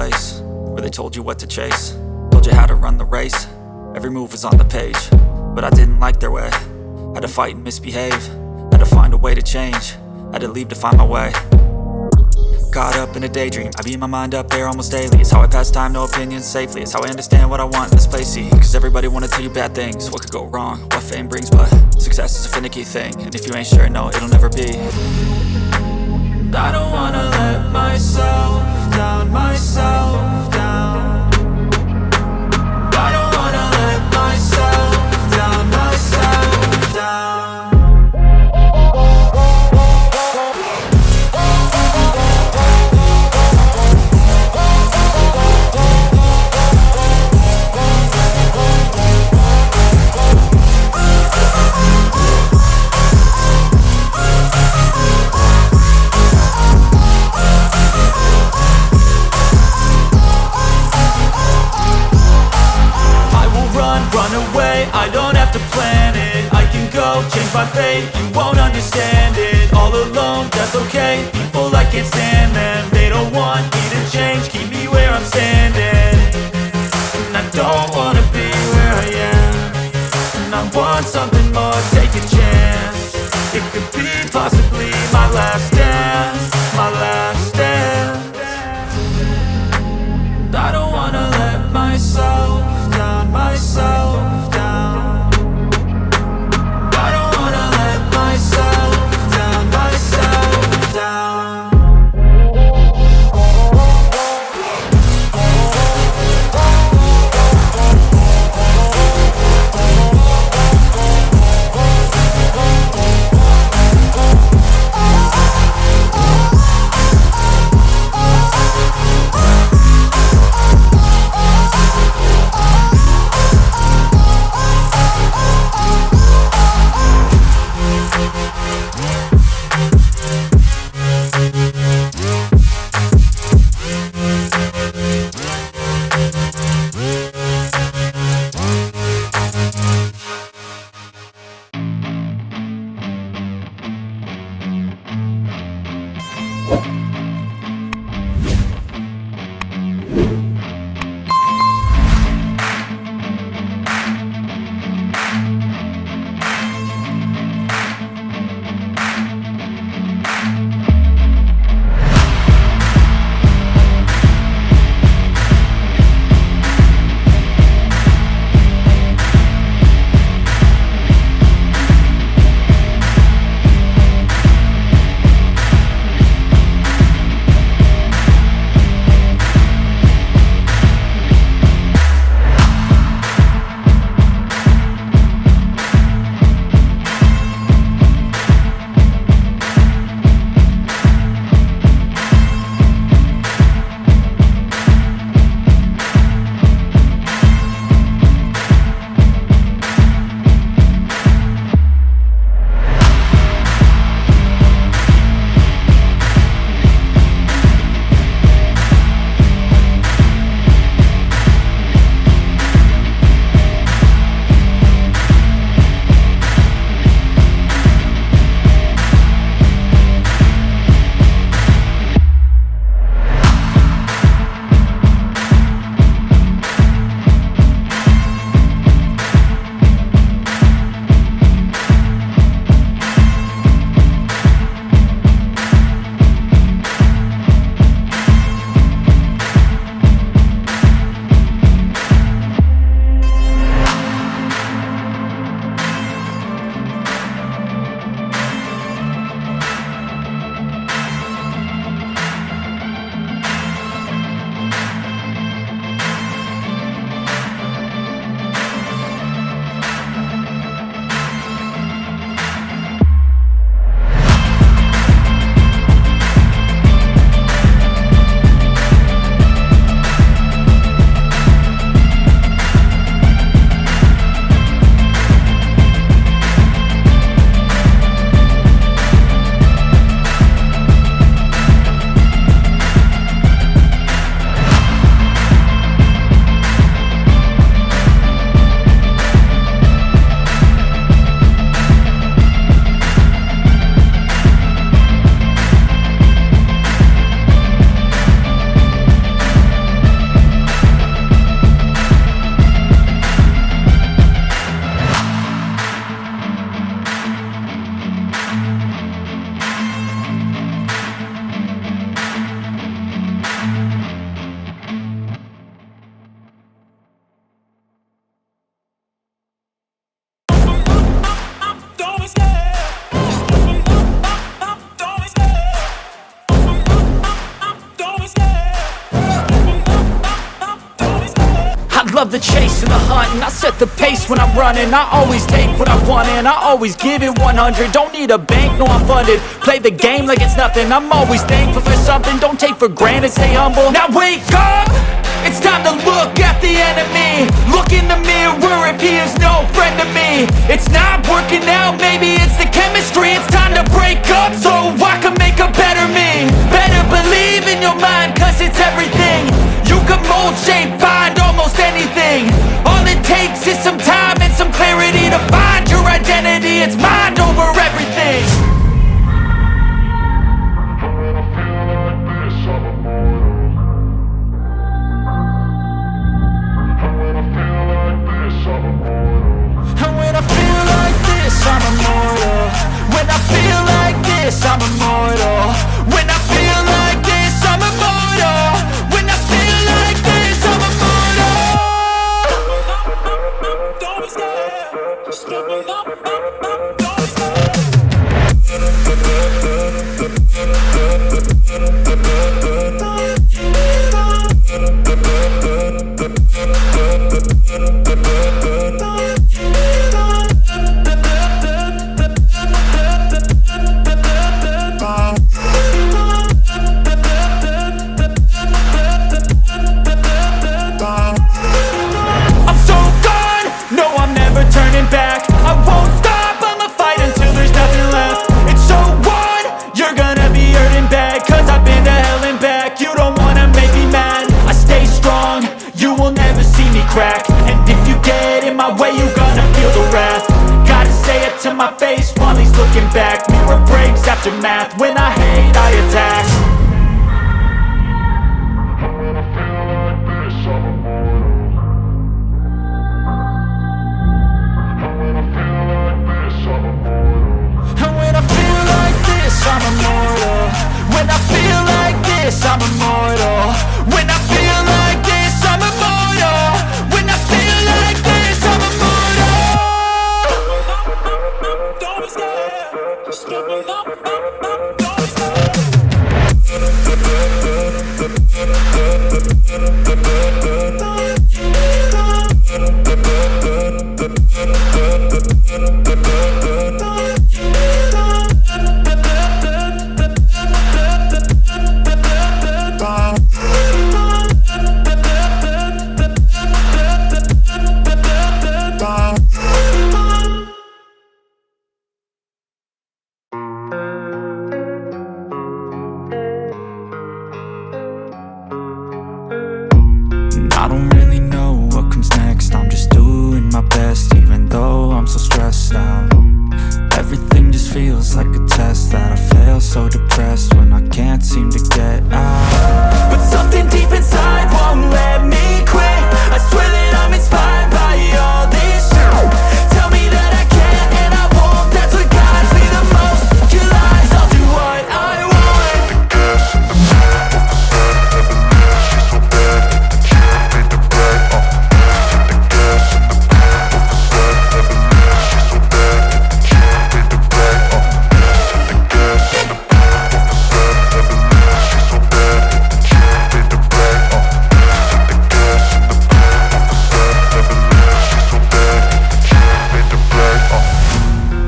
place where they told you what to chase, told you how to run the race. Every move was on the page, but I didn't like their way. Had to fight and misbehave, had to find a way to change, had to leave to find my way. Caught up in a daydream, I beat my mind up there almost daily. It's how I pass time, no opinions safely. It's how I understand what I want in this place, see. Cause everybody wanna tell you bad things, what could go wrong, what fame brings. But success is a finicky thing, and if you ain't sure, no, it'll never be. I don't wanna let myself down, myself down. I don't wanna let myself down, myself down. Run away, I don't have to plan it. I can go, change my fate, you won't understand it. All alone, that's okay, people I can't stand them. They don't want me to change, keep me where I'm standing. And I don't wanna be where I am, and I want something more, take a chance. It could be possibly my last dance, my last dance. I don't wanna let myself down, myself down. I don't wanna let myself down, myself down. love the chase and the hunt, and I set the pace when I'm running. I always take what I want and I always give it 100. Don't need a bank, no I'm funded. Play the game like it's nothing. I'm always thankful for something. Don't take for granted, stay humble. Now wake up! It's time to look at the enemy. Look in the mirror if he is no friend to me. It's not working out, maybe it's the chemistry. It's time to break up so I can make a better me. Better believe in your mind, cause it's everything. You can mold, shape, find almost anything. All it takes is some time and some clarity to find your identity. It's mind over everything. I'm immortal. When I feel like this, I'm immortal. When I feel like this, I'm immortal. When I feel like this, I'm immortal. Don't be scared. Just level up. Don't be scared. Crack. And if you get in my way, you gonna feel the wrath. Gotta say it to my face while he's looking back. Mirror breaks after math. When I hate, I attack. When I feel like this, I'm immortal. When I feel like this, I'm immortal. When I feel like this, I'm immortal. When I feel like this, I'm immortal. When I feel like this, I'm immortal. When I feel like this, I'm immortal. Don't be scared. Just level up. Don't be scared. I don't really know what comes next. I'm just doing my best, even though I'm so stressed out. Everything just feels like a test that I fail, so depressed when I can't seem to get out. But something deep inside won't let me quit. I swear that I'm inspired by all this shit. Tell me that I can and I won't. That's what guides me the most. Your lies, I'll do what I want.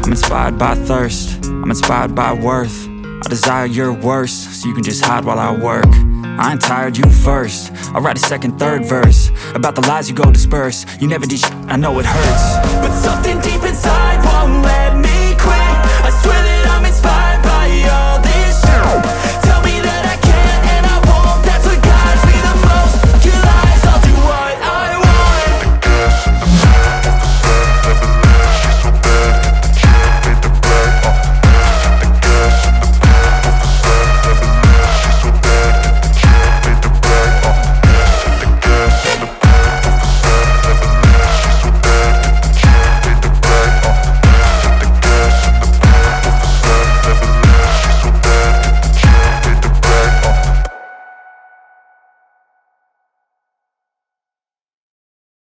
Inspired by thirst, I'm inspired by worth. I desire your worst, so you can just hide while I work. I ain't tired, you first. I'll write a second, third verse about the lies you go disperse. You never did shit, I know it hurts. But something deep inside won't let